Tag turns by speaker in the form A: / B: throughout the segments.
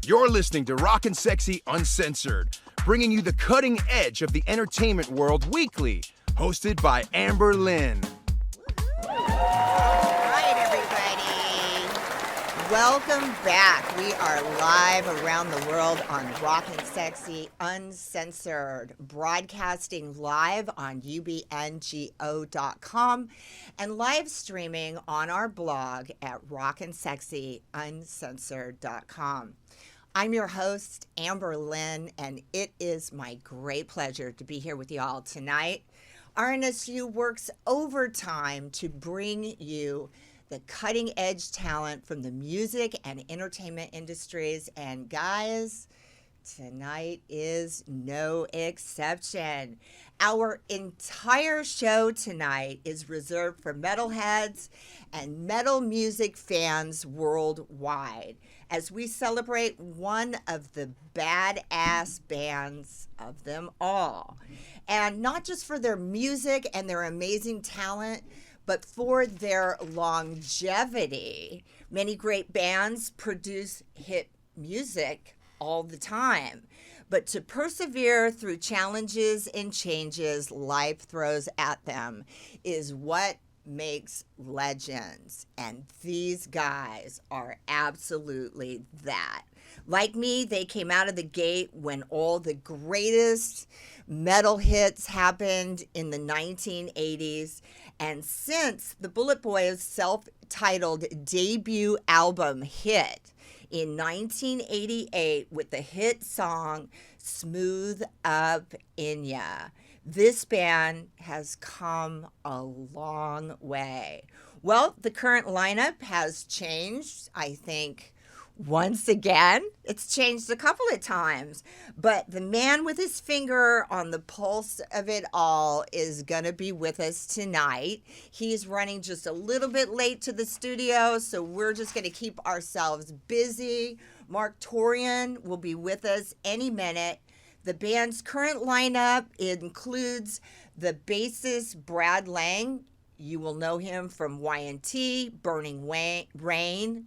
A: You're listening to Rock-N-Sexxxy UnCensored, bringing you the cutting edge of the entertainment world weekly, hosted by Lynn.
B: All right, everybody. Welcome back. We are live around the world on Rock-N-Sexxxy UnCensored, broadcasting live on ubngo.com and live streaming on our blog at rocknSexxxyuncensored.com. I'm your host, Lynn, and it is my great pleasure to be here with you all tonight. RNSU works overtime to bring you the cutting-edge talent from the music and entertainment industries. And guys, tonight is no exception. Our entire show tonight is reserved for metalheads and metal music fans worldwide as we celebrate one of the badass bands of them all. And not just for their music and their amazing talent, but for their longevity. Many great bands produce hit music all the time. But to persevere through challenges and changes life throws at them is what makes legends. And these guys are absolutely that. Like me, they came out of the gate when all the greatest metal hits happened in the 1980s. And since the BulletBoys' self-titled debut album hit in 1988 with the hit song Smooth Up In Ya, this band has come a long way. Well, the current lineup has changed, I think, once again. It's changed a couple of times, but the man with his finger on the pulse of it all is going to be with us tonight. He's running just a little bit late to the studio, so we're just going to keep ourselves busy. Mark Torian will be with us any minute. The band's current lineup includes the bassist Brad Lang. You will know him from Y&T, Burning Rain.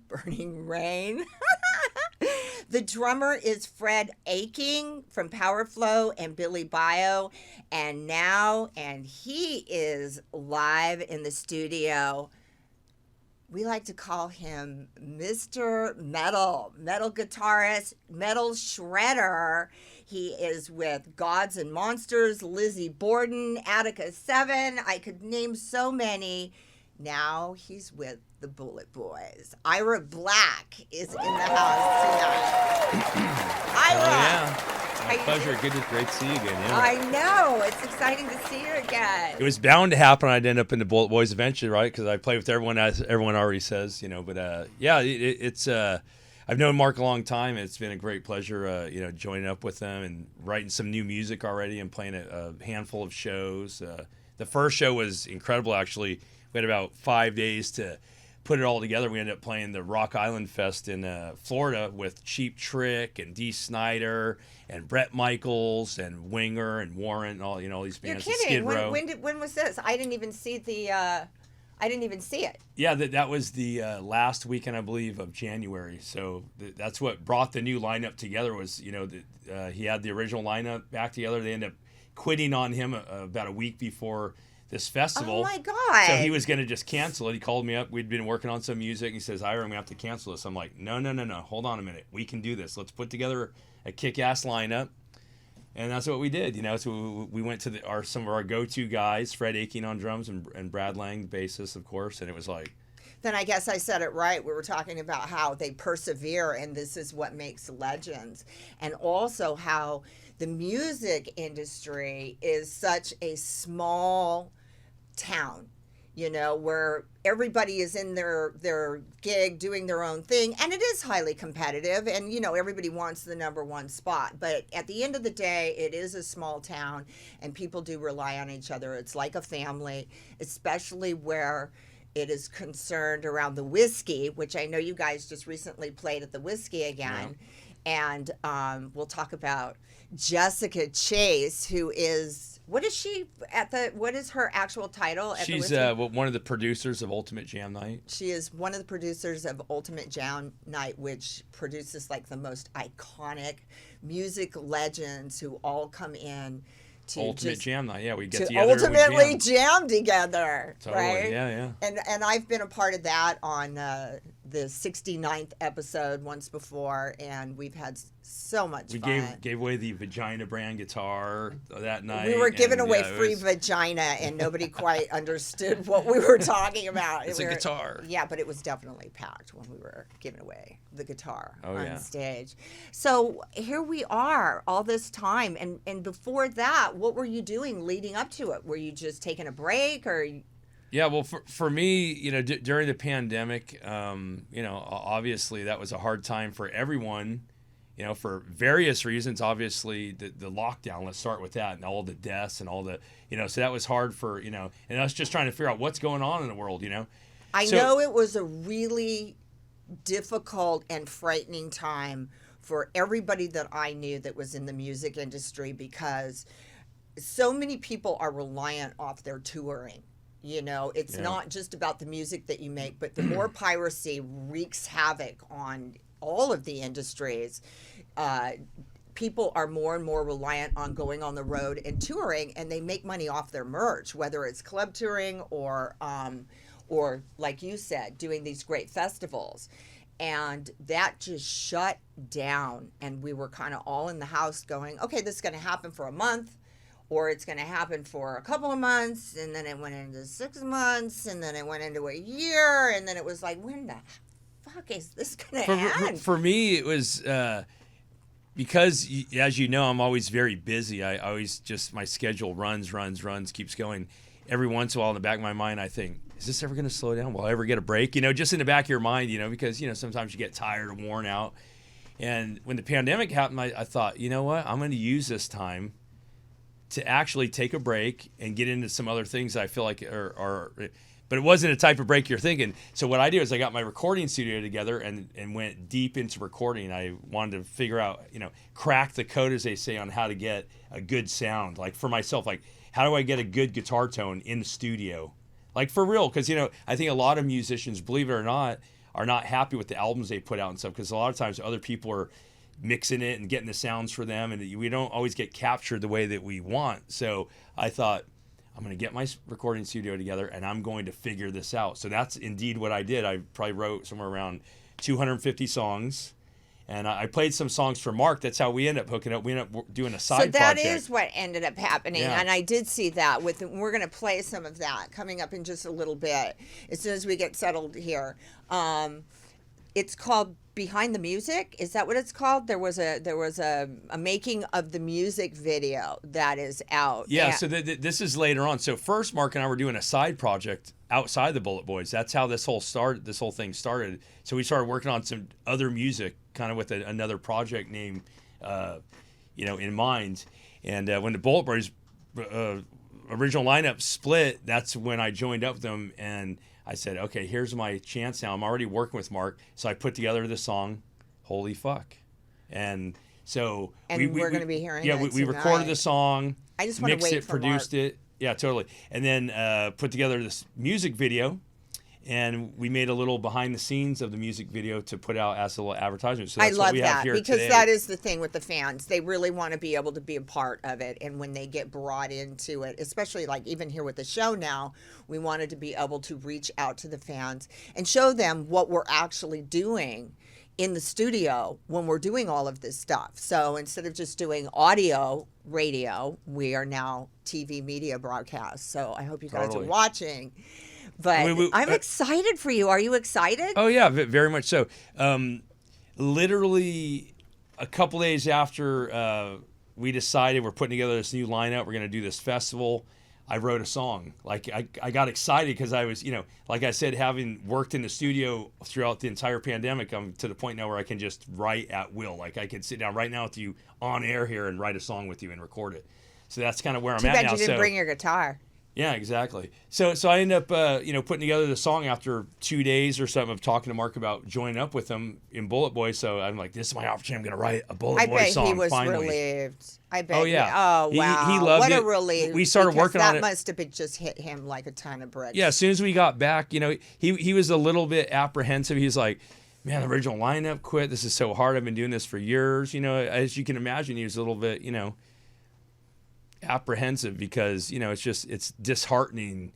B: The drummer is Fred Aching from Powerflow and Billy Bio. And he is live in the studio. We like to call him Mr. Metal guitarist, metal shredder. He is with Gods and Monsters, Lizzie Borden, Attica 7. I could name so many. Now he's with the BulletBoys. Ira Black is in the house tonight. Ira!
C: Oh, yeah. My pleasure. Great to see you again. Yeah.
B: I know. It's exciting to see you again.
C: It was bound to happen. I'd end up in the BulletBoys eventually, right? Because I play with everyone, as everyone already says, But yeah, it's I've known Mark a long time. It's been a great pleasure, joining up with them and writing some new music already and playing a handful of shows. The first show was incredible, actually. We had about 5 days to put it all together. We ended up playing the Rock Island Fest in Florida with Cheap Trick and Dee Snider and Bret Michaels and Winger and Warren and all these bands.
B: You're kidding? When was this? I didn't even see it. Yeah,
C: that was the last weekend, I believe, of January. So that's what brought the new lineup together. Was he had the original lineup back together. They ended up quitting on him about a week before this festival.
B: Oh my God.
C: So he was going to just cancel it. He called me up. We'd been working on some music. He says, Ira, I'm going to have to cancel this. I'm like, no. Hold on a minute. We can do this. Let's put together a kick-ass lineup. And that's what we did. So we went to some of our go-to guys, Fred Aching on drums and Brad Lang, bassist, of course. And it was like...
B: Then I guess I said it right. We were talking about how they persevere, and this is what makes legends. And also how the music industry is such a small town, where everybody is in their gig doing their own thing, and it is highly competitive, and everybody wants the number one spot, but at the end of the day, it is a small town and people do rely on each other. It's like a family, especially where it is concerned around the whiskey, which I know you guys just recently played at the Whiskey again. Yeah. And we'll talk about Jessica Chase, who is What is she what is her actual title at
C: She's
B: the
C: one of the producers of Ultimate Jam Night.
B: She is one of the producers of Ultimate Jam Night, which produces like the most iconic music legends who all come in to
C: Ultimate Jam Night. Yeah, we get
B: to
C: together.
B: ultimately jam together.
C: Totally.
B: Right?
C: Yeah.
B: And I've been a part of that on the 69th episode once before, and we've had so much fun.
C: We gave away the Vagina brand guitar that night.
B: We were giving away free vagina, and nobody quite understood what we were talking about.
C: It's a guitar.
B: Yeah, but it was definitely packed when we were giving away the guitar on stage. So here we are all this time, and before that, what were you doing leading up to it? Were you just taking a break, or?
C: Yeah, well, for me, during the pandemic, obviously that was a hard time for everyone, for various reasons. Obviously, the lockdown, let's start with that, and all the deaths and all the, so that was hard for, and us just trying to figure out what's going on in the world,
B: I know it was a really difficult and frightening time for everybody that I knew that was in the music industry, because so many people are reliant off their touring. It's not just about the music that you make, but the more piracy wreaks havoc on all of the industries. People are more and more reliant on going on the road and touring, and they make money off their merch, whether it's club touring or like you said, doing these great festivals. And that just shut down, and we were kind of all in the house going, okay, this is going to happen for a month, or it's going to happen for a couple of months, and then it went into 6 months, and then it went into a year, and then it was like, when the fuck is this going to end?
C: For me, it was because, as you know, I'm always very busy. I always just, my schedule runs, keeps going. Every once in a while in the back of my mind, I think, is this ever going to slow down? Will I ever get a break? Just in the back of your mind, because, sometimes you get tired or worn out. And when the pandemic happened, I thought, you know what? I'm going to use this time to actually take a break and get into some other things that I feel like are but it wasn't a type of break you're thinking. So what I did is I got my recording studio together and went deep into recording. I wanted to figure out, crack the code, as they say, on how to get a good sound. Like for myself, like how do I get a good guitar tone in the studio? Like for real, because, I think a lot of musicians, believe it or not, are not happy with the albums they put out and stuff, because a lot of times other people are mixing it and getting the sounds for them, and we don't always get captured the way that we want. So I thought, I'm going to get my recording studio together and I'm going to figure this out. So that's indeed what I did. I probably wrote somewhere around 250 songs, and I played some songs for Mark. That's how we ended up hooking up. We ended up doing a side project.
B: So that is what ended up happening, and I did see that. We're going to play some of that coming up in just a little bit as soon as we get settled here. It's called Behind the Music. Is that what it's called? There was a making of the music video that is out.
C: Yeah. So this is later on. So first, Mark and I were doing a side project outside the BulletBoys. That's how this whole thing started. So we started working on some other music, kind of with another project name, in mind. And when the BulletBoys original lineup split, that's when I joined up with them, and I said, okay, here's my chance now. I'm already working with Mark. So I put together the song, Holy Fuck. And so
B: we're going to be hearing it
C: we recorded the song,
B: I just want to wait for
C: produced it. Yeah, totally. And then put together this music video, and we made a little behind the scenes of the music video to put out as a little advertisement. So that's
B: I love
C: what we
B: that
C: have here
B: because
C: today.
B: that is the thing with the fans. They really want to be able to be a part of it. And when they get brought into it, especially like even here with the show now, we wanted to be able to reach out to the fans and show them what we're actually doing in the studio when we're doing all of this stuff. So instead of just doing audio radio, we are now TV media broadcasts. So I hope you guys are watching. But I'm excited for you. Are you excited?
C: Oh, yeah, very much so. Literally a couple days after we decided we're putting together this new lineup, we're going to do this festival, I wrote a song. Like, I got excited because I was, like I said, having worked in the studio throughout the entire pandemic, I'm to the point now where I can just write at will. Like, I can sit down right now with you on air here and write a song with you and record it. So that's kind of where I'm at now.
B: Too bad you didn't bring your guitar.
C: Yeah, exactly. So I end up, putting together the song after 2 days or something of talking to Mark about joining up with him in BulletBoys. So I'm like, this is my opportunity. I'm going to write a BulletBoys song.
B: I bet he was
C: finally.
B: relieved. I bet.
C: Oh yeah.
B: Oh wow.
C: He loved
B: what
C: it.
B: a relief.
C: We started working on it.
B: That must have been just hit him like a ton of bricks.
C: Yeah. As soon as we got back, he was a little bit apprehensive. He's like, man, the original lineup quit. This is so hard. I've been doing this for years. As you can imagine, he was a little bit, apprehensive because it's disheartening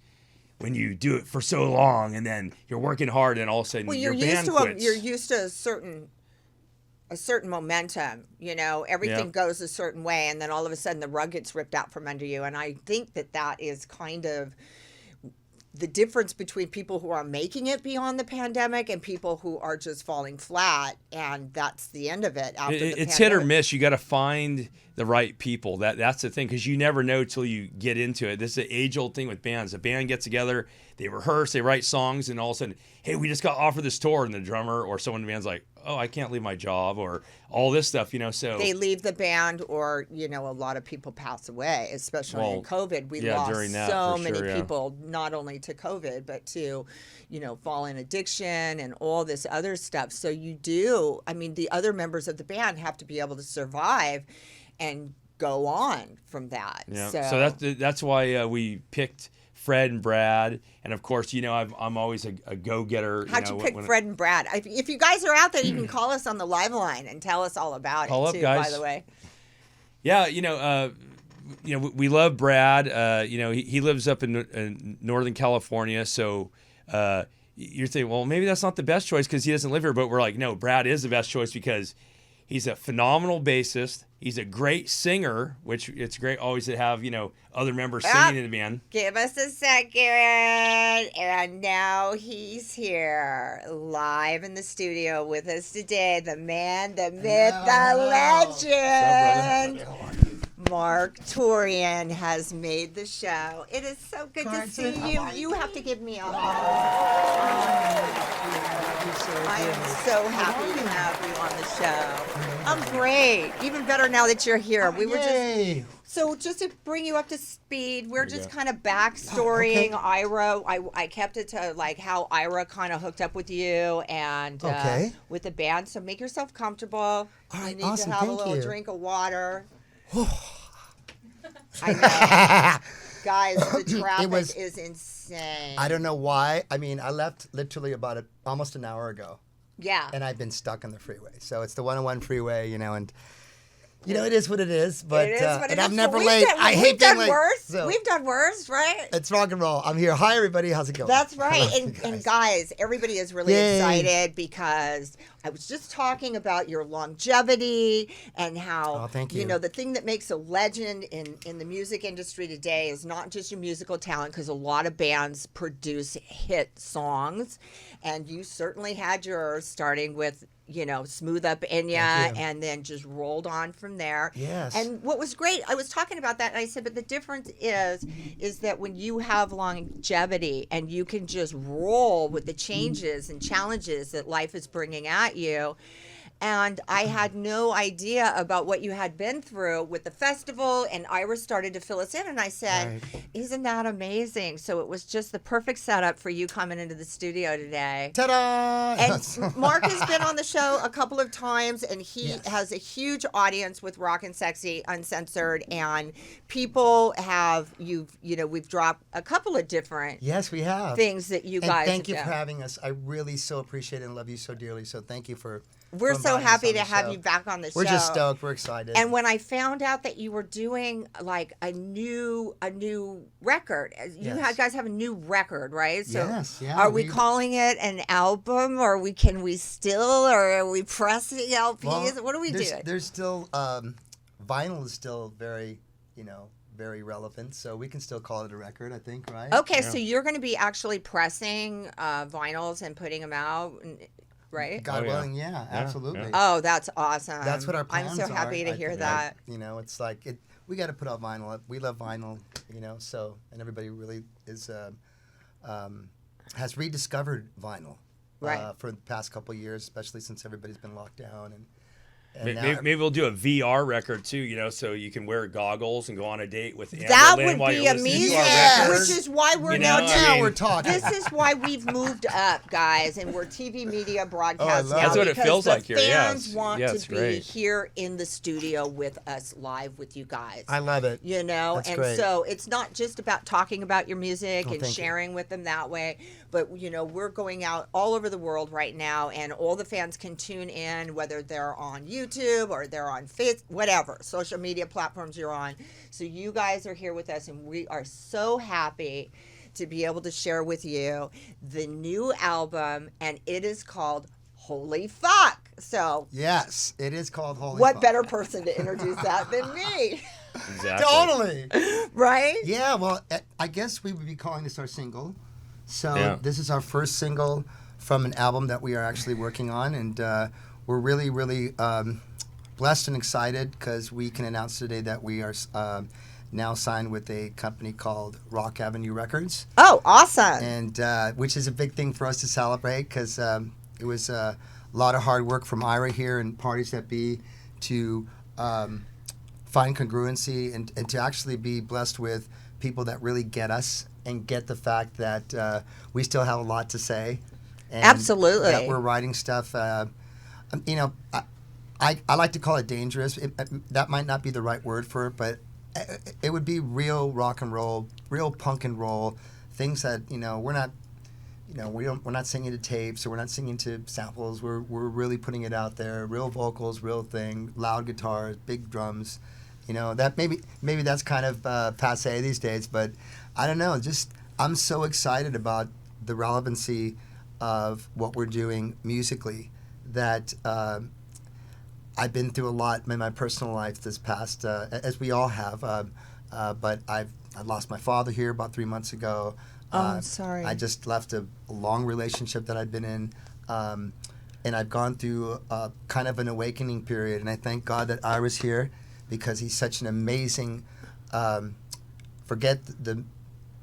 C: when you do it for so long and then you're working hard and all of a sudden your band quits.
B: You're used to a certain momentum, everything goes a certain way, and then all of a sudden the rug gets ripped out from under you. And I think that is kind of the difference between people who are making it beyond the pandemic and people who are just falling flat, and that's the end of it.
C: It's hit or miss. You got to find the right people. That's the thing, because you never know till you get into it. This is an age-old thing with bands. A band gets together, they rehearse, they write songs, and all of a sudden, hey, we just got offered this tour, and the drummer or someone in the band's like, oh, I can't leave my job, or all this stuff, so
B: they leave the band, or a lot of people pass away, especially in COVID. We lost so many people, not only to COVID, but to fall in addiction and all this other stuff. So the other members of the band have to be able to survive and go on from that.
C: Yeah. So that's why we picked Fred and Brad, and of course, I'm always a go-getter.
B: How'd you pick Fred and Brad? If you guys are out there, you can call us on the live line and tell us all about it too.
C: Guys.
B: By the way.
C: Yeah, we love Brad. He lives up in Northern California, so you're thinking, well, maybe that's not the best choice because he doesn't live here. But we're like, no, Brad is the best choice because he's a phenomenal bassist. He's a great singer, which it's great always to have, other members singing in the band.
B: Give us a second. And now he's here live in the studio with us today. The man, the myth, the legend. Mark Torian has made the show. It is so good to see you. You have to give me a hug. I am so happy to have you on the show. I'm great. Even better now that you're here. We were just to bring you up to speed, we're just kind of backstorying Ira. I kept it to like how Ira kind of hooked up with you and with the band. So make yourself comfortable.
D: All right,
B: you need to have a little drink of water. I know. Guys, the traffic is insane.
D: I don't know why. I mean, I left literally about almost an hour ago.
B: Yeah.
D: And I've been stuck on the freeway. So it's the 101 freeway, and it is what it is. But
B: it is what it is.
D: I'm never late. I hate being late.
B: So. We've done worse, right?
D: It's rock and roll. I'm here. Hi, everybody. How's it going?
B: That's right. And guys, everybody is really excited because I was just talking about your longevity and how,
D: thank you.
B: The thing that makes a legend in the music industry today is not just your musical talent, because a lot of bands produce hit songs. And you certainly had yours, starting with, Smooth Up Enya, and then just rolled on from there.
D: Yes.
B: And what was great, I was talking about that, and I said, but the difference is that when you have longevity and you can just roll with the changes and challenges that life is bringing at you. And I had no idea about what you had been through with the festival, and Ira started to fill us in, and I said, isn't that amazing? So it was just the perfect setup for you coming into the studio today.
D: Ta-da!
B: And Mark has been on the show a couple of times, and he has a huge audience with Rock-N-Sexxxy, UnCensored, and people have, we've dropped a couple of different
D: we have
B: things that you guys
D: thank you
B: have
D: for having us. I really so appreciate it and love you so dearly, so thank you for
B: We're so happy to have you back on the show.
D: We're just stoked. We're excited.
B: And when I found out that you were doing like a new record, you guys have a new record, right? So
D: yes, yeah.
B: Are we calling it an album, or are we pressing LPs?
D: Well,
B: what are we doing?
D: There's still vinyl is still very, very relevant, so we can still call it a record, I think, right?
B: Okay, so you're going to be actually pressing vinyls and putting them out. Right?
D: God willing, absolutely.
B: Oh, that's awesome.
D: That's what our plans are.
B: I'm so happy to hear that.
D: It's like we got to put out vinyl. We love vinyl, so, and everybody really is has rediscovered vinyl for the past couple of years, especially since everybody's been locked down. And now
C: Maybe we'll do a VR record too, you know, so you can wear goggles and go on a date with Amber
B: That
C: Lynn
B: would
C: while
B: be
C: you're listening
B: amazing,
C: to our record.
B: which is why we're
C: You know,
B: now.
C: I mean,
D: we're talking.
B: This is why we've moved up, guys, and we're TV media broadcast
D: love
B: now.
D: it. That's
C: what it
B: because
C: feels
B: the
C: like here, yeah,
B: fans
C: it's-
B: want
C: yeah,
B: to
C: it's
B: be
C: great.
B: here in the studio with us live with you guys.
D: I love it.
B: You know,
D: That's
B: and
D: great.
B: so it's not just about talking about your music
D: Oh,
B: and
D: thank you.
B: sharing with them that way, but you know, we're going out all over the world right now, and all the fans can tune in, whether they're on YouTube or they're on Facebook, whatever social media platforms you're on. So you guys are here with us, and we are so happy to be able to share with you the new album, and it is called Holy Fuck. So
D: Yes, it is called Holy
B: what
D: Fuck.
B: better person to introduce that than me?
C: Exactly.
D: Totally.
B: Right?
D: Yeah, well, I guess we would be calling this our single. So
C: Yeah.
D: this is our first single from an album that we are actually working on, and we're really, really blessed and excited because we can announce today that we are now signed with a company called Rock Avenue Records,
B: Oh, awesome.
D: and which is a big thing for us to celebrate because it was a lot of hard work from Ira here and Parties That Be to find congruency and to actually be blessed with people that really get us and get the fact that we still have a lot to say. And
B: Absolutely.
D: That we're writing stuff, you know, I like to call it dangerous. That might not be the right word for it, but it would be real rock and roll, real punk and roll, things that, you know, we're not, you know, we're not singing to tapes or we're not singing to samples. We're really putting it out there, real vocals, real thing, loud guitars, big drums. You know, that maybe that's kind of passé these days, but I don't know. Just I'm so excited about the relevancy of what we're doing musically that I've been through a lot in my personal life this past, as we all have. But I lost my father here about 3 months ago.
B: I'm sorry.
D: I just left a long relationship that I'd been in, and I've gone through kind of an awakening period. And I thank God that Ira's here because he's such an amazing. Forget the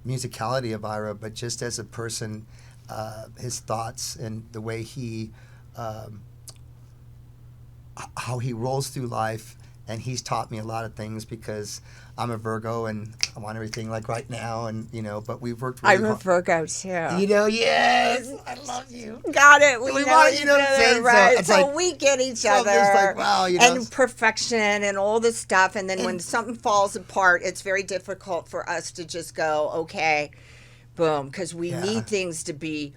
D: musicality of Ira, but just as a person, his thoughts and the way he. How he rolls through life, and he's taught me a lot of things because I'm a Virgo and I want everything like right now, and you know. But we've worked really
B: I'm a
D: hard.
B: Virgo too.
D: You know, yes, I love you.
B: Got it. We
D: We
B: know
D: want-
B: each
D: you know what I'm
B: other,
D: saying? So
B: right?
D: it's
B: So
D: like-
B: we get each
D: so I'm
B: other.
D: just like, wow, you know,
B: and perfection and all this stuff. And then when something falls apart, it's very difficult for us to just go, okay, boom, because we
D: Yeah.
B: need things to be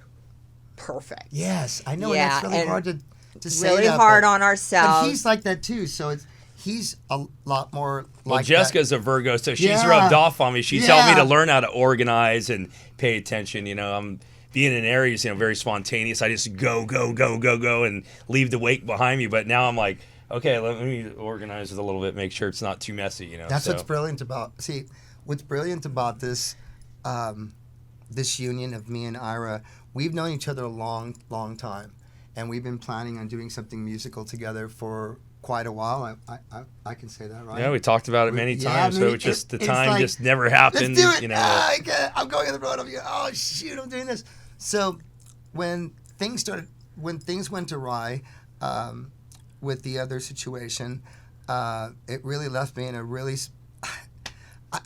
B: perfect.
D: Yes, I know,
B: Yeah,
D: and that's really
B: and
D: hard to say.
B: Really
D: that,
B: hard
D: but-
B: on ourselves.
D: But he's like that too. So he's a lot more
C: Well,
D: like
C: Jessica's a Virgo, so she's
D: Yeah.
C: rubbed off on me. She's helped me
D: Yeah.
C: to learn how to organize and pay attention. You know, I'm being an Aries, you know, very spontaneous. I just go, and leave the wake behind me. But now I'm like, okay, let me organize it a little bit, make sure it's not too messy. You know,
D: That's
C: so.
D: what's brilliant about. See, what's brilliant about this, this union of me and Ira. We've known each other a long, long time, and we've been planning on doing something musical together for quite a while. I can say that, right?
C: Yeah, we talked about it many
D: Yeah,
C: times,
D: I mean,
C: so it's just the
D: it's
C: time
D: like,
C: just never happened.
D: Let's do it.
C: You know,
D: I'm going on the road. Oh shoot, I'm doing this. So when things went awry with the other situation, it really left me in a really.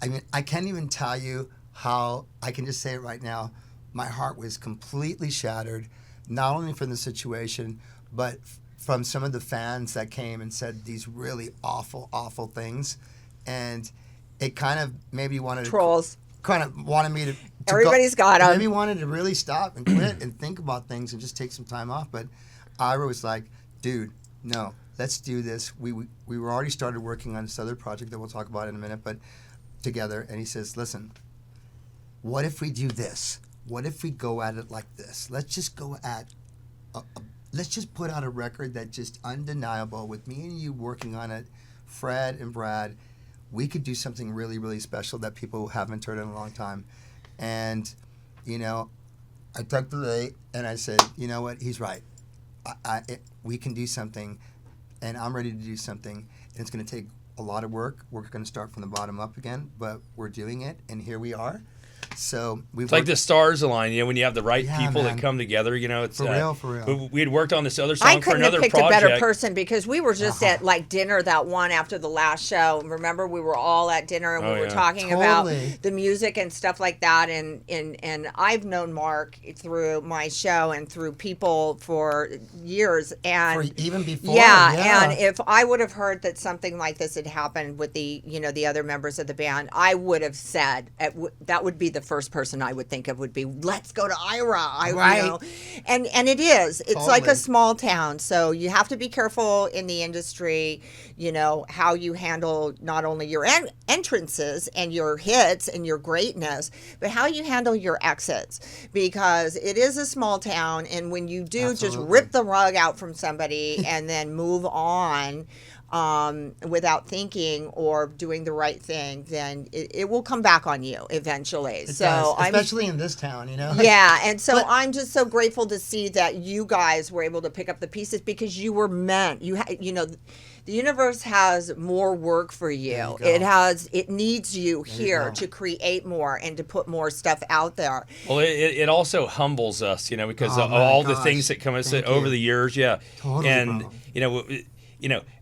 D: I mean, I can't even tell you how. I can just say it right now. My heart was completely shattered, not only from the situation, but from some of the fans that came and said these really awful, awful things, and it kind of maybe wanted
B: Trolls.
D: kind of wanted me to
B: Everybody's got 'em.
D: Maybe wanted to really stop and quit and think about things and just take some time off. But Ira was like, "Dude, no, let's do this." We were already started working on this other project that we'll talk about in a minute, but together. And he says, "Listen, what if we do this? What if we go at it like this? Let's just go at let's just put out a record that's just undeniable with me and you working on it, Fred and Brad. We could do something really, really special that people haven't heard in a long time." And, you know, I took the bait and I said, you know what, he's right. We can do something, and I'm ready to do something. And it's going to take a lot of work. We're going to start from the bottom up again, but we're doing it, and here we are. So
C: it's like the stars align, when you have the right people
D: man.
C: that come together, it's
D: For real.
C: We had worked on this other song
B: I
C: for
B: couldn't have
C: another
B: picked
C: project.
B: a better person because we were just at like dinner that one after the last show. Remember, we were all at dinner and we were talking about the music and stuff like that. And I've known Mark through my show and through people for years. And
D: even before.
B: Yeah. And if I would have heard that something like this had happened with the other members of the band, I would have said that would be the first person I would think of would be, let's go to Ira.
D: Right.
B: And it is. It's like a small town. So you have to be careful in the industry, how you handle not only your entrances and your hits and your greatness, but how you handle your exits. Because it is a small town. And when you do just rip the rug out from somebody and then move on, without thinking or doing the right thing, then it will come back on you eventually.
D: Especially in this town,
B: Yeah, and so I'm just so grateful to see that you guys were able to pick up the pieces because you were meant. The universe has more work for you. It needs you here to create more and to put more stuff out there.
C: Well, it also humbles us, because of all the things that come over the years. Yeah, totally, and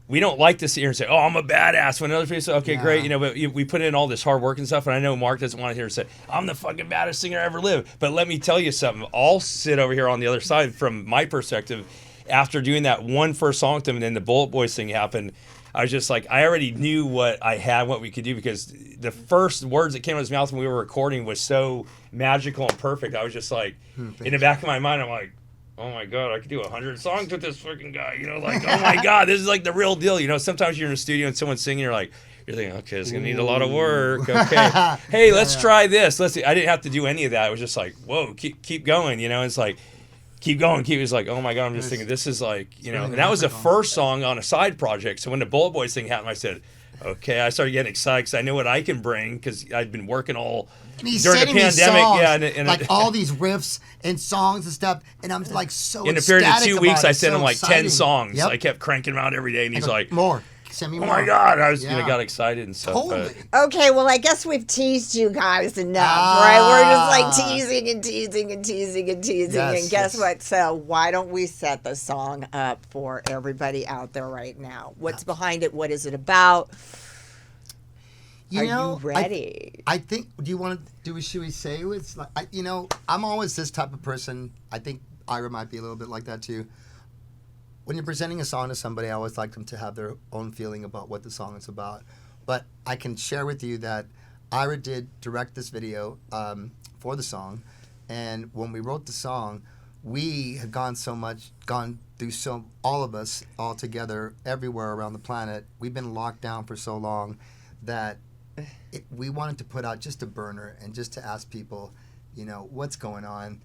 C: we don't like to sit here and say, "Oh, I'm a badass." When other people say, "Okay, great," but we put in all this hard work and stuff. And I know Mark doesn't want to hear us say, "I'm the fucking baddest singer I ever lived." But let me tell you something. I'll sit over here on the other side from my perspective. After doing that one first song with them, and then the BulletBoys thing happened, I was just like, I already knew what I had, what we could do, because the first words that came out of his mouth when we were recording was so magical and perfect. I was just like, in the back of my mind, I'm like, oh my God, I could do 100 songs with this freaking guy, oh my God, this is like the real deal. Sometimes you're in a studio and someone's singing, you're thinking, okay, it's gonna need a lot of work. Okay, hey, let's try this. Let's see. I didn't have to do any of that. It was just like, whoa, keep going. It's like, keep going. It's like, oh my God, I'm just thinking, this is like, and that was the first song on a side project. So when the BulletBoys thing happened, I said, okay, I started getting excited because I know what I can bring, because I'd been working all during the pandemic.
D: Songs, and like all these riffs and songs and stuff, and I'm like so
C: in a period of 2 weeks, I sent
D: so
C: him like
D: exciting.
C: 10 songs.
D: Yep.
C: I kept cranking them out every day, and he's like,
D: more. Send me more.
C: Oh my God, I was got excited and stuff.
D: Totally.
B: Okay, well, I guess we've teased you guys enough, right? We're just like teasing and teasing and teasing and teasing. And guess what? So why don't we set the song up for everybody out there right now? What's behind it? What is it about? Are you ready?
D: I think. Do you want to should we say it's like? I'm always this type of person. I think Ira might be a little bit like that too. When you're presenting a song to somebody, I always like them to have their own feeling about what the song is about. But I can share with you that Ira did direct this video for the song, and when we wrote the song, we had gone through all of us all together everywhere around the planet. We've been locked down for so long that we wanted to put out just a burner and just to ask people, what's going on?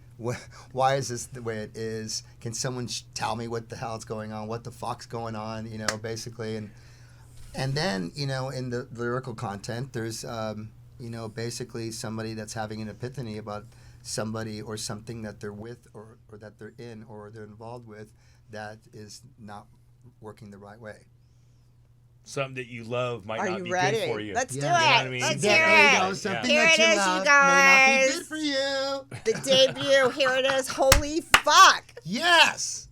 D: Why is this the way it is? Can someone tell me what the hell's going on? What the fuck's going on? Basically, and then in the lyrical content, there's basically somebody that's having an epiphany about somebody or something that they're with or that they're in or they're involved with that is not working the right way.
C: Something that you love might not be
B: ready?
C: Good for you.
B: Let's do it.
C: You know what I mean?
B: Let's hear it.
D: Something
B: Here
D: that
B: it is,
D: love
B: you guys.
D: may not be good for you.
B: The debut. Here it is. Holy fuck.
D: Yes.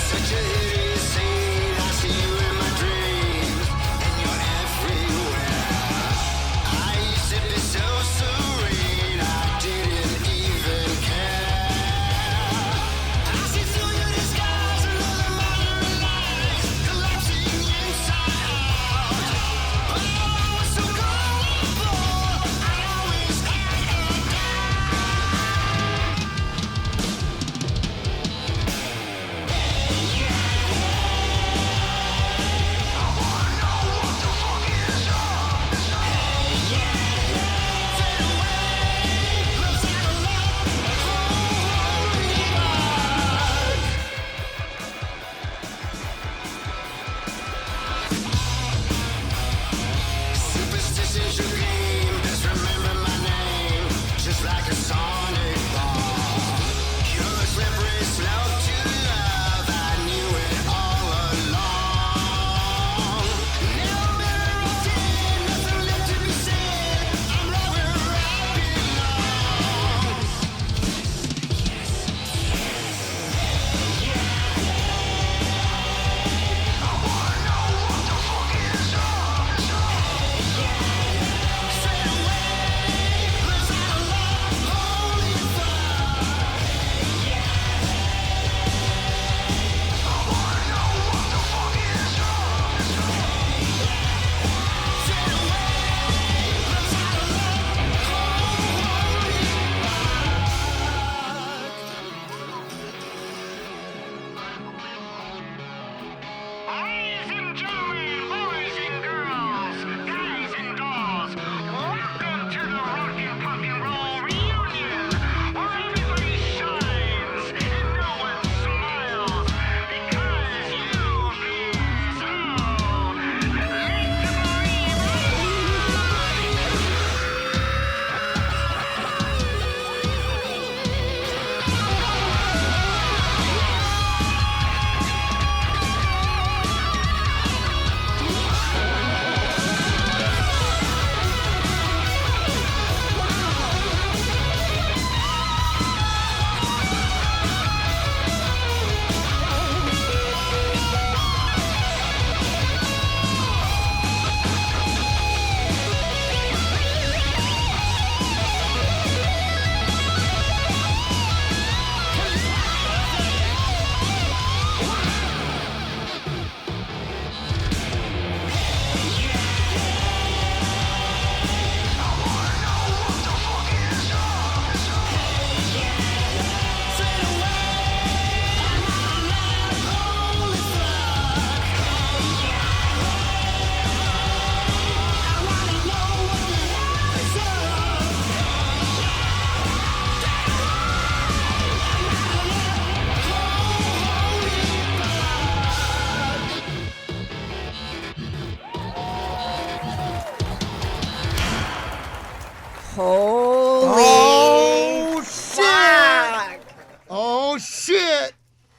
E: Such a hideous scene, I see you in my dreams.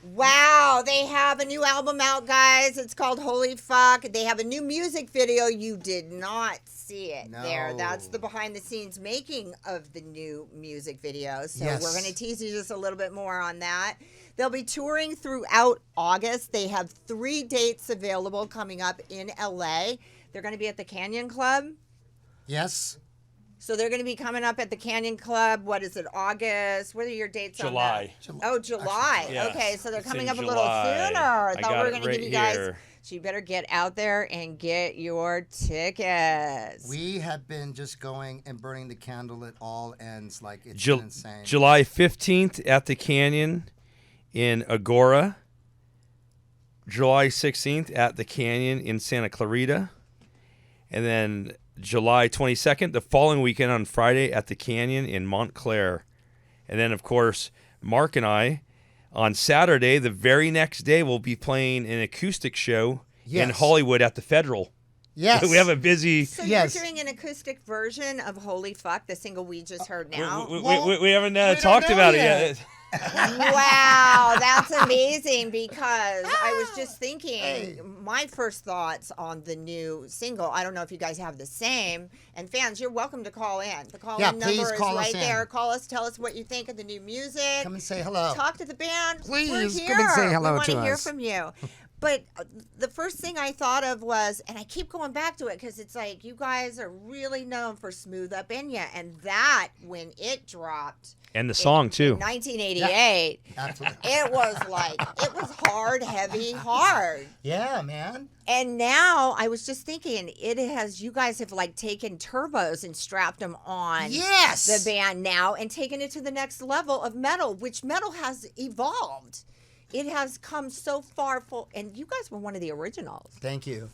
B: Wow, they have a new album out, guys. It's called Holy Fuck. They have a new music video. You did not see it there. That's the behind the scenes making of the new music video. So we're going to tease you just a little bit more on that. They'll be touring throughout August. They have 3 dates available coming up in LA. They're going to be at the Canyon Club.
D: Yes.
B: So they're going to be coming up at the Canyon Club. What is it, August? What are your dates on that? Oh, July.
C: Yeah.
B: Okay, so they're
C: It's
B: coming
C: in
B: up a
C: July.
B: little sooner. I thought we were going to give you guys.
C: Here.
B: So you better get out there and get your tickets.
D: We have been just going and burning the candle at all ends. Like, it's been insane.
C: July 15th at the Canyon in Agora. July 16th at the Canyon in Santa Clarita. And then July 22nd, the following weekend on Friday at the Canyon in Montclair. And then, of course, Mark and I, on Saturday, the very next day, we'll be playing an acoustic show in Hollywood at the Federal.
D: Yes.
C: We have a busy...
B: So you're doing an acoustic version of Holy Fuck, the single we just heard now?
C: We haven't talked about it yet.
B: Wow, that's amazing, because I was just thinking, my first thoughts on the new single, I don't know if you guys have the same, and fans, you're welcome to call in. The call-in number is right there. Call us, tell us what you think of the new music.
D: Come and say hello.
B: Talk to the band.
D: Please,
B: We're here.
D: come and say hello
B: we want
D: to
B: to hear
D: us.
B: from you. But the first thing I thought of was, and I keep going back to it because it's like, you guys are really known for Smooth Up In Ya, and that, when it dropped...
C: And the song, too.
B: In 1988.
D: Absolutely.
B: It was hard, heavy, hard.
D: Yeah, man.
B: And now I was just thinking, you guys have like taken turbos and strapped them on the band now and taken it to the next level of metal, which metal has evolved. It has come so far, and you guys were one of the originals.
D: Thank you.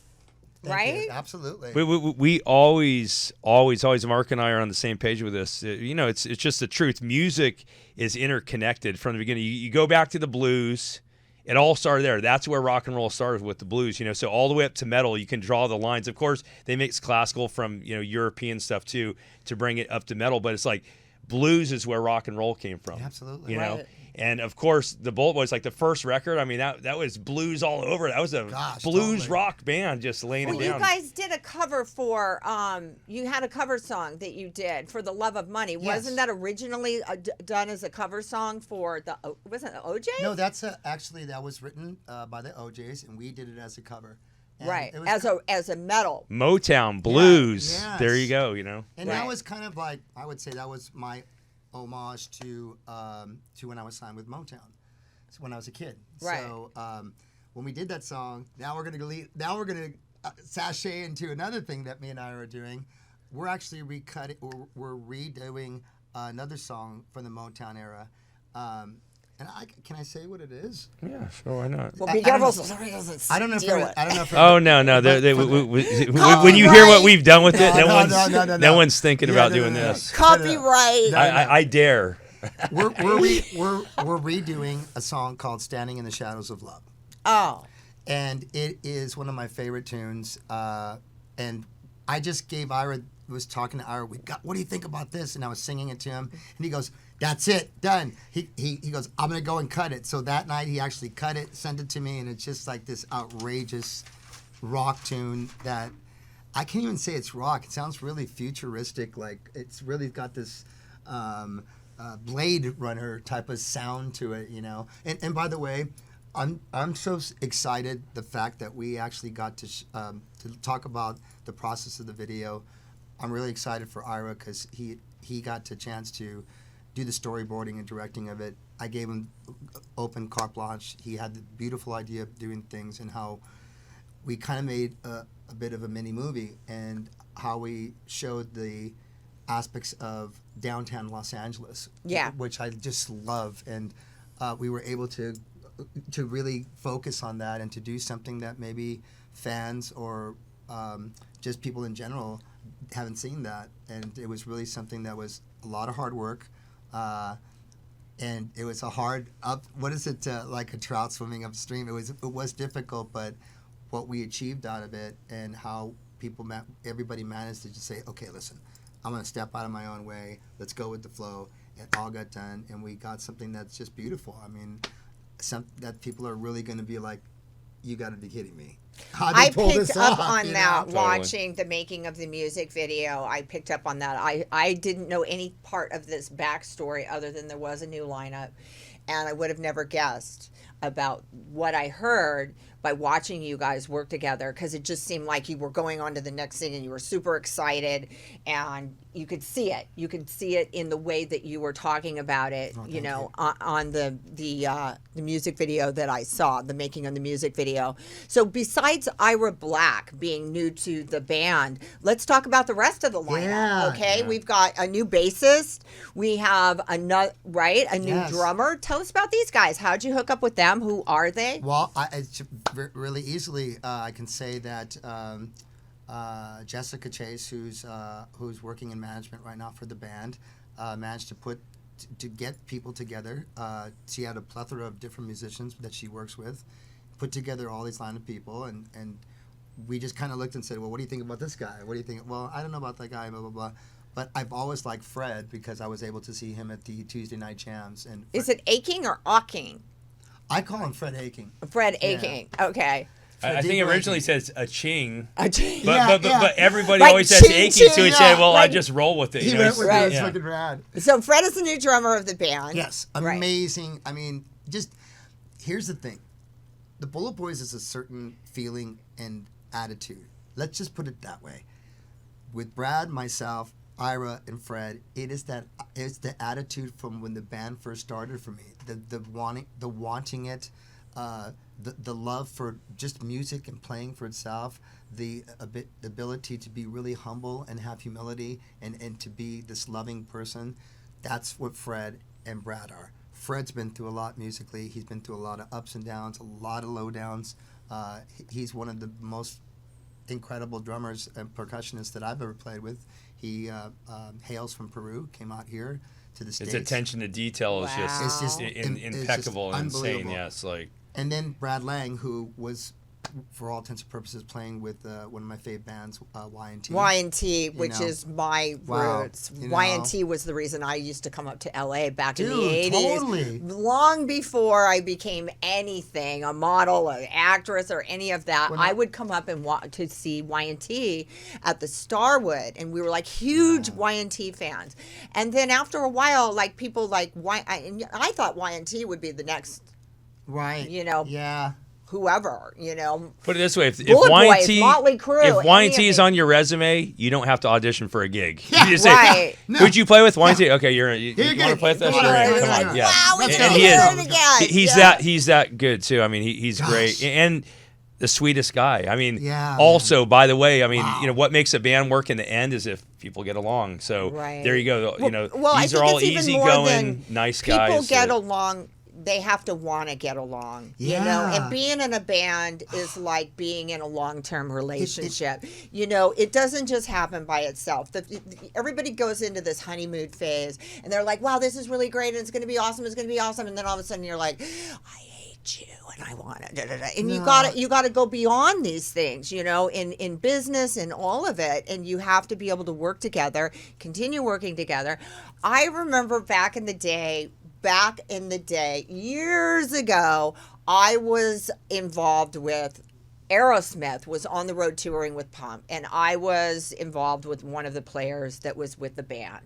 B: Right?
D: Absolutely.
C: We always, Mark and I are on the same page with this. It's just the truth. Music is interconnected from the beginning. You go back to the blues. It all started there. That's where rock and roll started, with the blues. So all the way up to metal, you can draw the lines. Of course, they mix classical from
D: European
C: stuff too to bring it up to metal. But it's like blues is where rock and roll came from.
D: Absolutely.
C: You know. And of course, the BulletBoys, like the first record, I mean, that was blues all over. That was a blues rock band just laying it down.
B: You guys did a cover for, you had a cover song that you did for The Love of Money.
D: Yes.
B: Wasn't that originally done as a cover song for wasn't it OJ?
D: No, that's actually, that was written by the OJs, and we did it as a cover. And
B: right, as a metal.
C: Motown, blues.
D: Yeah, yes.
C: There you go, And
D: that was kind of like, I would say that was my homage to when I was signed with Motown, when I was a kid.
B: Right.
D: So when we did that song, now we're gonna sashay into another thing that me and I are doing. We're actually we're redoing another song from the Motown era. And can I say what it is?
C: Yeah, sure, why not?
B: Well, be careful so somebody doesn't steal it.
D: I don't know if
C: Oh, no. When you hear what we've done with it, no one's thinking about doing this.
B: Copyright.
C: I dare.
D: We're redoing a song called "Standing in the Shadows of Love."
B: Oh.
D: And it is one of my favorite tunes. And I just was talking to Ira. What do you think about this? And I was singing it to him, and he goes, "That's it, done." He goes, "I'm gonna go and cut it." So that night he actually cut it, sent it to me, and it's just like this outrageous rock tune that I can't even say it's rock. It sounds really futuristic. Like, it's really got this Blade Runner type of sound to it, And by the way, I'm so excited the fact that we actually got to talk about the process of the video. I'm really excited for Ira because he got the chance to do the storyboarding and directing of it. I gave him open carte blanche. He had the beautiful idea of doing things, and how we kind of made a bit of a mini movie, and how we showed the aspects of downtown Los Angeles, which I just love, and we were able to really focus on that and to do something that maybe fans or just people in general haven't seen that. And it was really something that was a lot of hard work, and it was a hard like a trout swimming upstream. It was difficult, but what we achieved out of it, and how everybody managed to just say, okay, listen, I'm going to step out of my own way. Let's go with the flow. It all got done, and we got something that's just beautiful. I mean, that people are really going to be like, you got to be kidding me.
B: I picked up on
D: you
B: that
D: know?
B: watching the making of the music video. I picked up on that. I didn't know any part of this backstory other than there was a new lineup, and I would have never guessed about what I heard by watching you guys work together, because it just seemed like you were going on to the next thing and you were super excited, and you could see it. You could see it in the way that you were talking about it, you know, on the music video that I saw, the making of the music video. So besides Ira Black being new to the band, let's talk about the rest of the lineup, okay? We've got a new bassist. We have a new drummer. Tell us about these guys. How'd you hook up with them? Who are they?
D: Well, really easily, I can say that Jessica Chase, who's working in management right now for the band, managed to get people together. She had a plethora of different musicians that she works with, put together all these line of people, and we just kind of looked and said, well, what do you think about this guy? What do you think? Well, I don't know about that guy, blah, blah, blah. But I've always liked Fred because I was able to see him at the Tuesday night jams. And
B: is it Aching or Awking?
D: I call him Fred Aching.
B: Fred Aching, okay.
C: I think it originally says a ching,
B: but
C: everybody
B: like
C: always says
B: ching,
C: aching, so he said, well,
B: like,
C: I just roll with it.
D: He went with it. It's fucking rad.
B: So Fred is the new drummer of the band.
D: Yes, amazing. I mean, just, here's the thing. The BulletBoys is a certain feeling and attitude. Let's just put it that way. With Brad, myself, Ira, and Fred, it's the attitude from when the band first started for me. The wanting it, the love for just music and playing for itself, the ability to be really humble and have humility and to be this loving person. That's what Fred and Brad are. Fred's been through a lot musically. He's been through a lot of ups and downs, a lot of low downs. He's one of the most incredible drummers and percussionists that I've ever played with. He hails from Peru, came out here to the States.
C: His attention to detail is just impeccable and insane. Yes, like.
D: And then Brad Lang, who was, for all intents and purposes, playing with one of my fave bands, Y&T.
B: Y&T, which is my roots. Y&T was the reason I used to come up to LA back in the 80s.
D: Totally.
B: Long before I became anything, a model, an actress, or any of that, I would come up and want to see Y&T at the Starwood, and we were like huge Y&T fans. And then after a while, like people like I thought Y&T would be the next, you know.
D: Yeah.
B: Whoever, you know.
C: Put it this way: if
B: Y&T, Motley Crue,
C: if Y&T is on your resume, you don't have to audition for a gig.
D: Yeah,
C: you just say, "Who'd you play with?" Y&T. Okay, you want to play with us? Come on, yeah.
B: Wow,
C: and he's that good too. I mean, he's great and the sweetest guy. I mean, also by the way, I mean, you know what makes a band work in the end is if people get along. So there you go. You know, these are all easygoing, nice guys.
B: People get along. They have to want to get along, you know, and being in a band is like being in a long-term relationship. You know, it doesn't just happen by itself. Everybody goes into this honeymoon phase and they're like, wow, this is really great. And it's going to be awesome. It's going to be awesome. And then all of a sudden you're like, I hate you and I want to, and you got to go beyond these things, you know, in business and all of it. And you have to be able to work together, continue working together. I remember back in the day, years ago, I was involved with Aerosmith, was on the road touring with Pump, and I was involved with one of the players that was with the band.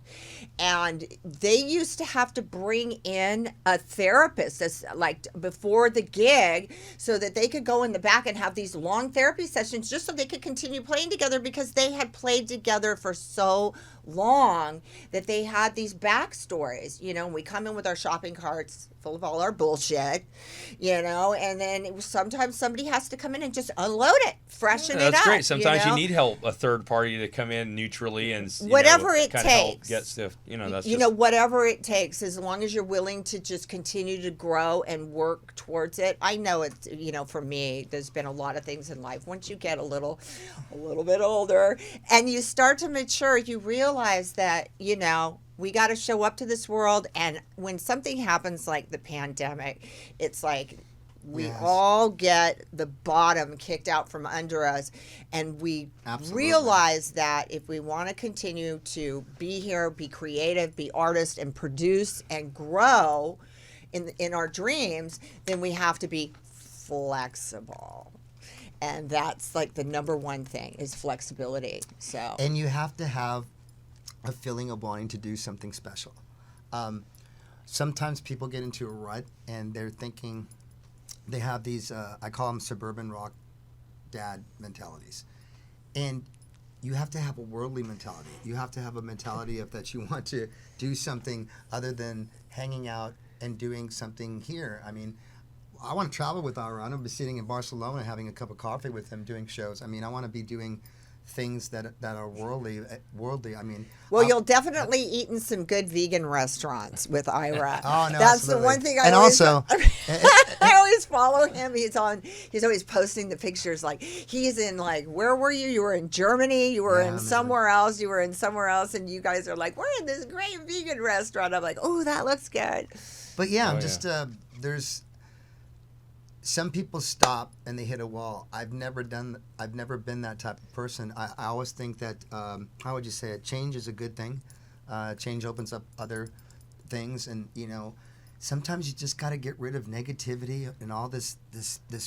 B: And they used to have to bring in a therapist like before the gig so that they could go in the back and have these long therapy sessions just so they could continue playing together, because they had played together for so long that they had these backstories, you know. We come in with our shopping carts full of all our bullshit, you know, and then sometimes somebody has to come in and just unload it, freshen it up.
C: That's great. Sometimes you
B: know?
C: need help, a third party to come in neutrally and
B: whatever it takes.
C: Get stuff, you know. That's
B: whatever it takes, as long as you're willing to just continue to grow and work towards it. I know it's, you know, for me, there's been a lot of things in life. Once you get a little bit older and you start to mature, you realize that, you know, we got to show up to this world. And when something happens like the pandemic, it's like we all get the bottom kicked out from under us. And we realize that if we want to continue to be here, be creative, be artists, and produce and grow, in our dreams, then we have to be flexible. And that's like the number one thing is flexibility. So
D: And you have to have a feeling of wanting to do something special. Sometimes people get into a rut and they're thinking, they have these, I call them suburban rock dad mentalities. And you have to have a worldly mentality. You have to have a mentality of that you want to do something other than hanging out and doing something here. I mean, I want to travel with Ira. I want to be sitting in Barcelona having a cup of coffee with him doing shows. I mean, I want to be doing things that are worldly. I mean,
B: well, you'll definitely eat in some good vegan restaurants with Ira.
D: Oh no,
B: that's
D: absolutely.
B: the one thing.
D: And also,
B: I always follow him. He's always posting the pictures. Like he's in like, where were you? You were in Germany. You were in somewhere else. You were in somewhere else, and you guys are like, we're in this great vegan restaurant. I'm like, oh, that looks good.
D: But yeah, there's. Some people stop and they hit a wall. I've never been that type of person. I always think that, how would you say it? Change is a good thing. Change opens up other things. And, you know, sometimes you just got to get rid of negativity and all this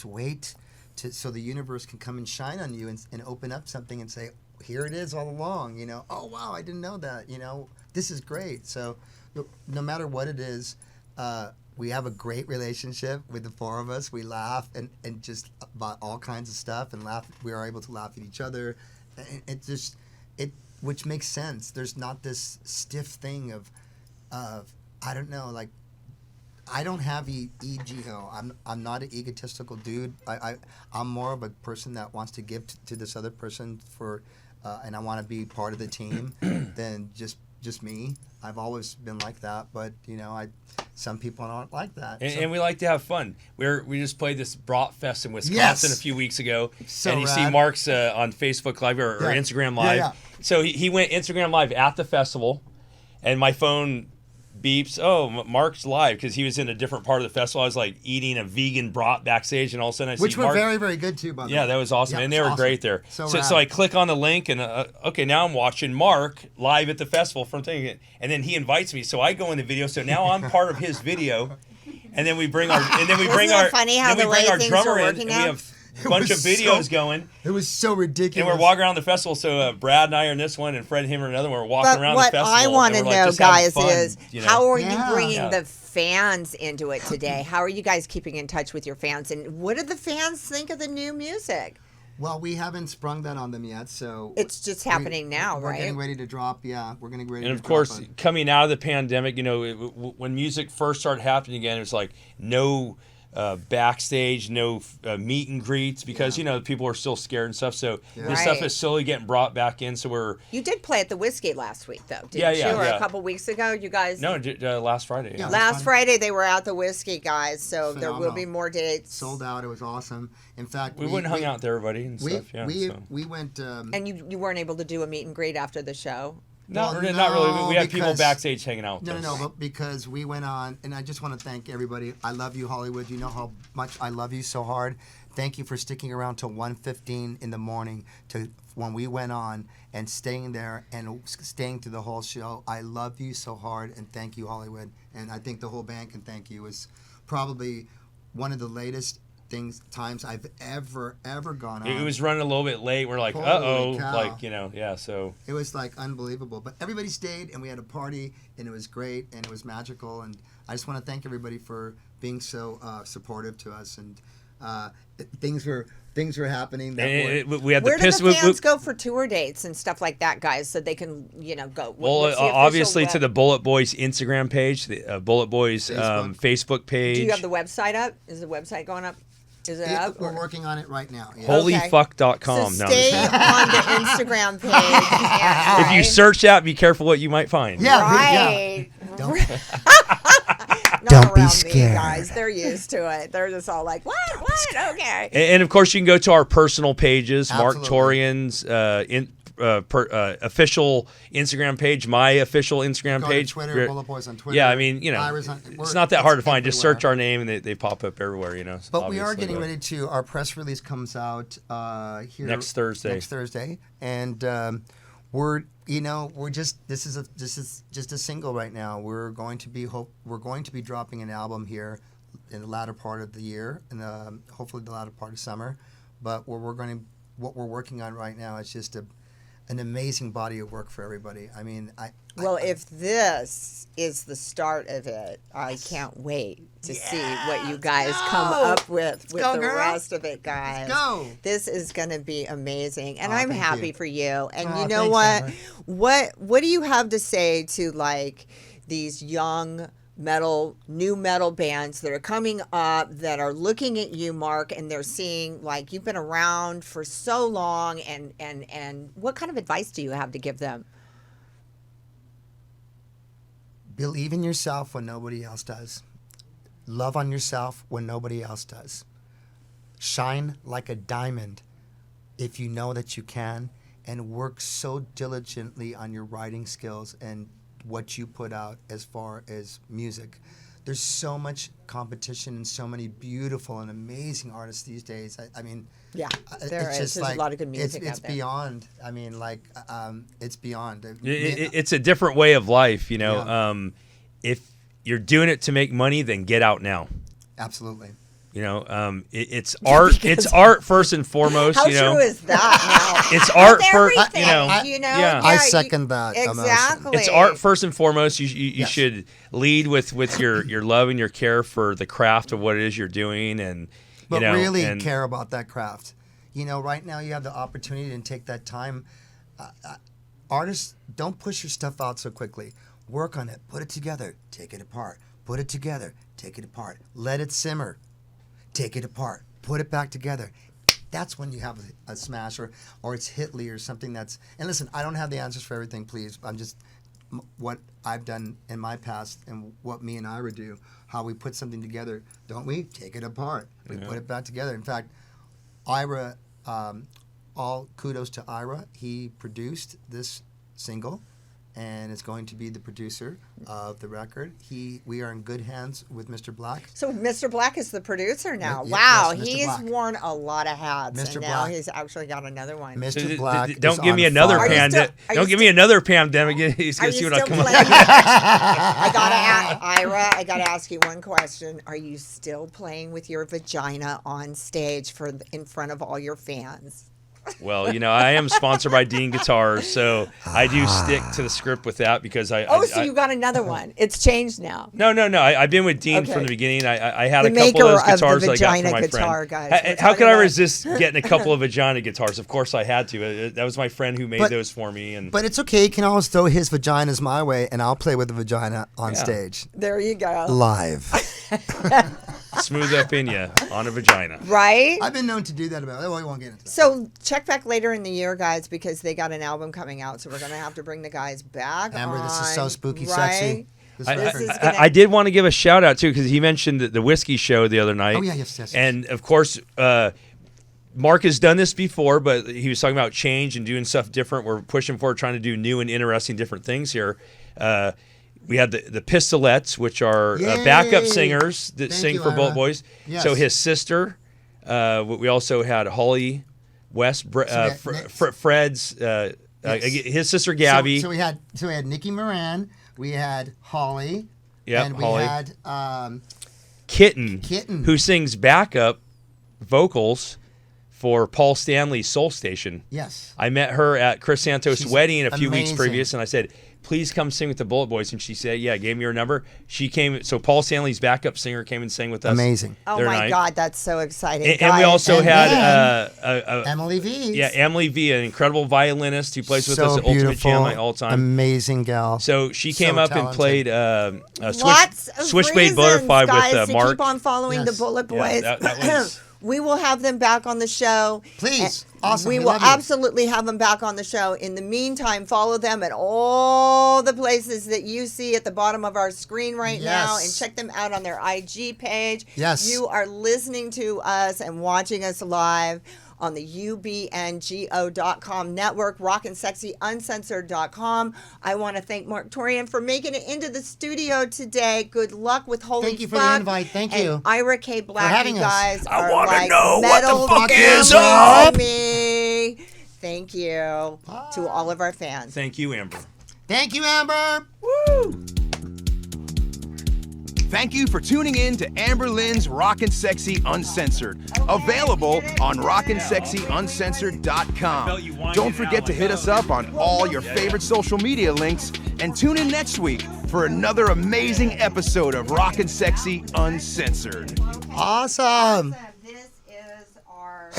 D: weight so the universe can come and shine on you and open up something and say, here it is all along, you know. Oh, wow, I didn't know that, you know. This is great. So no matter what it is, we have a great relationship with the four of us. We laugh and just about all kinds of stuff and laugh. We are able to laugh at each other. Which makes sense. There's not this stiff thing of I don't know, like I don't have ego. I'm not an egotistical dude. I'm more of a person that wants to give to this other person and I want to be part of the team than just me. I've always been like that, but you know, some people aren't like that.
C: And we like to have fun. We just played this Brat Fest in Wisconsin a few weeks ago, and you see Mark's on Facebook Live or Instagram Live. Yeah. So he went Instagram Live at the festival, and my phone beeps. Oh, Mark's live because he was in a different part of the festival. I was like eating a vegan brat backstage, and all of a sudden I see
D: Which were
C: Mark.
D: very, very good too, by the way.
C: Yeah, that was awesome, and they were great there.
D: So
C: I click on the link, and okay, now I'm watching Mark live at the festival from thing, and then he invites me, so I go in the video. So now I'm part of his video, and then we bring our
B: funny how the way things are working
C: and we
B: out?
C: have a bunch of videos going.
D: It was so ridiculous.
C: And we're walking around the festival. So Brad and I are in this one, and Fred and him are another one. We're walking around the festival.
B: What I want to know, guys, is how are you bringing
C: Yeah.
B: the fans into it today? How are you guys keeping in touch with your fans? And what do the fans think of the new music?
D: Well, we haven't sprung that on them yet, so
B: it's just happening now,
D: we're
B: right?
D: We're getting ready to drop. Yeah, we're getting ready.
C: And
D: to
C: of course,
D: drop
C: coming out of the pandemic, you know, when music first started happening again, it was like no backstage, no meet and greets because you know people are still scared and stuff. So this stuff is slowly getting brought back in. So
B: You did play at the Whiskey last week, though, didn't you? Or a couple weeks ago, you guys.
C: No, last Friday.
D: Yeah,
B: last Friday they were at the Whiskey, guys. So there will be more dates.
D: Sold out. It was awesome. In fact,
C: we went and hung out with everybody and stuff. Yeah,
D: we went.
B: And you weren't able to do a meet and greet after the show.
C: Not really. We had people backstage hanging out with us.
D: No, but because we went on, and I just want to thank everybody. I love you, Hollywood. You know how much I love you so hard. Thank you for sticking around till 1:15 in the morning to when we went on and staying there and staying through the whole show. I love you so hard, and thank you, Hollywood. And I think the whole band can thank you. It was probably one of the latest times I've ever gone on.
C: It was running a little bit late. We're like,
D: Holy cow.
C: like, you know, yeah. So
D: it was like unbelievable. But everybody stayed, and we had a party, and it was great, and it was magical. And I just want to thank everybody for being so supportive to us. And things were happening.
C: We had
B: Where do the fans go for tour dates and stuff like that, guys, so they can, go?
C: Well, obviously to the BulletBoys Instagram page, the BulletBoys Facebook page.
B: Do you have the website up? Is the website going up? Is it up?
D: We're working on it right now. Yeah.
C: Holyfuck.com.
B: So stay on the Instagram page.
C: If you search that, be careful what you might find.
D: Yeah,
B: right.
D: Yeah.
B: Don't be scared, guys. They're used to it. They're just all like, what? Okay.
C: And of course, you can go to our personal pages,
D: Absolutely.
C: Mark Torian's official Instagram page, my official Instagram
D: Go
C: page.
D: to Twitter, BulletBoys on Twitter.
C: Yeah, I mean, it's not that hard to find. Just search our name, and they pop up everywhere,
D: But we are getting ready to. Our press release comes out here
C: next Thursday.
D: and we're you know, this is just a single right now. We're going to be dropping an album here in the latter part of the year, and hopefully the latter part of summer. But what we're working on right now is just an amazing body of work for everybody. I mean,
B: if this is the start of it, I can't wait to see what you guys come up with the rest of it, guys.
D: Let's go.
B: This is going to be amazing, and I'm
D: thank
B: happy
D: you.
B: for you. And you
D: Thanks,
B: know what?
D: Amber.
B: What do you have to say to like these young new metal bands that are coming up that are looking at you, Mark, and they're seeing like you've been around for so long, and what kind of advice do you have to give them?
D: Believe in yourself when nobody else does. Love on yourself when nobody else does. Shine like a diamond if you know that you can, and work so diligently on your writing skills and what you put out as far as music. There's so much competition and so many beautiful and amazing artists these days. I mean,
B: Yeah,
D: it's
B: there is.
D: just
B: There's a lot of good music
D: it's
B: out there.
D: beyond. I mean, like, it's beyond.
C: It's a different way of life, you know.
D: Yeah.
C: If you're doing it to make money, then get out now.
D: Absolutely.
C: You know, it's art. It's art first and foremost.
B: How
C: you know,
B: true is that now?
C: it's art
B: With
C: first.
B: everything,
C: You know,
B: yeah.
D: I second that emotion.
B: Exactly.
C: it's art first and foremost. You
D: Yes.
C: should lead with your love and your care for the craft of what it is you're doing, and
D: But
C: you know,
D: really
C: and,
D: care about that craft. You know, right now you have the opportunity to take that time. Artists, don't push your stuff out so quickly. Work on it. Put it together. Take it apart. Put it together. Take it apart. Let it simmer. Take it apart. Put it back together. That's when you have a smash, or it's Hitly or something that's... And listen, I don't have the answers for everything, please. I'm just... What I've done in my past and what me and Ira do, how we put something together, don't we? Take it apart. We put it back together. In fact, Ira, all kudos to Ira. He produced this single and is going to be the producer of the record. We are in good hands with Mr. Black.
B: So Mr. Black is the producer now.
D: Yeah,
B: Wow,
D: yes, Mr.
B: he's
D: Black.
B: worn a lot of hats,
D: Mr.
B: and now
D: Black.
B: he's actually got another one.
D: Mr. Black is
C: don't give me
D: on
C: another
D: fire.
C: pandemic.
B: Are you
C: Don't give me another pandemic. He's
B: Are
C: gonna
B: you
C: see what
B: still
C: I come up.
B: playing? I gotta Ira. I gotta ask you one question. Are you still playing with your vagina on stage in front of all your fans?
C: Well, you know, I am sponsored by Dean Guitars, so I do stick to the script with that because
B: So you got another one. It's changed now.
C: No. I've been with Dean
B: Okay.
C: from the beginning. I had
B: The
C: a couple
B: maker
C: of those
B: of the
C: guitars that I got
B: vagina
C: from my
B: guitar,
C: friend.
B: guys.
C: How
B: We're
C: could
B: talking
C: I
B: about-
C: resist getting a couple of vagina guitars? Of course I had to. That was my friend who made
D: But-
C: those for me. And
D: But it's okay. He can always throw his vaginas my way, and I'll play with the vagina on stage.
B: There you go.
D: Live.
C: smooth up in you on a vagina.
B: Right?
D: I've been known to do that about it. Well, we won't get into that.
B: So check back later in the year, guys, because they got an album coming out. So we're going to have to bring the guys back.
D: Amber, this is so spooky,
B: right?
D: sexy. This
B: This
D: record.
B: is gonna-
C: I did want to give a shout out too because he mentioned the whiskey show the other night.
D: Oh, yeah, yes.
C: And of course, Mark has done this before, but he was talking about change and doing stuff different. We're pushing forward, trying to do new and interesting different things here. We had the Pistolettes, which are backup
D: Yay!
C: singers that
D: Thank
C: sing
D: you,
C: for
D: Ira.
C: BulletBoys.
D: Yes.
C: So his sister. We also had Holly West,
D: Nick-
C: Fred's his sister Gabby.
D: So we had Nikki Moran, we had Holly,
C: Yep,
D: and we
C: Holly.
D: had
C: Kitten, who sings backup vocals for Paul Stanley's Soul Station.
D: yes.
C: I met her at Chris Santos'
D: She's
C: wedding a few weeks
D: amazing.
C: previous, and I said, please come sing with the BulletBoys. And she said, yeah, gave me her number. She came, so Paul Stanley's backup singer came and sang with us.
D: Amazing.
B: Oh
C: their
B: my
C: night.
B: God, that's so exciting.
C: And we
B: guys.
C: also
D: And
C: had
D: Emily V.
C: yeah, Emily V, an incredible violinist who plays with
D: so
C: us at Ultimate
D: beautiful,
C: Jam Night all the time.
D: Amazing gal.
C: So she
D: So
C: came up and
D: talented.
C: played
B: Lots of
C: Switchblade
B: reasons,
C: Butterfly
B: guys,
C: with
B: to
C: Mark.
B: keep on following
D: Yes.
B: the Bullet Boys.
C: Yeah, that was-
B: We will have them back on the show.
D: Please.
B: And
D: Awesome.
B: We
D: We
B: will
D: love you.
B: absolutely have them back on the show. In the meantime, follow them at all the places that you see at the bottom of our screen right now,
D: Yes.
B: and check them out on their IG page.
D: Yes.
B: You are listening to us and watching us live on the ubngo.com network, Rock-N-Sexxy, UnCensored.com. I want to thank Mark Torian for making it into the studio today. Good luck with Holy
D: Thank you for the
B: Fuck.
D: invite. Thank
B: And
D: you.
B: Ira K. Black,
D: having
B: you
D: us.
B: guys
C: I
B: are
C: wanna
B: like
C: know what the
B: metal
C: fuck is
B: family
C: up.
B: to me. Thank Thank you to all of our fans.
C: Thank you, Amber.
D: Thank you, Amber.
B: Woo!
A: Thank you for tuning in to Amber Lynn's Rock-N-Sexxy Uncensored. Available on rockandSexxyUncensored.com. Don't forget to hit us up on all your favorite social media links and tune in next week for another amazing episode of Rock-N-Sexxy Uncensored.
D: Awesome.
B: This is our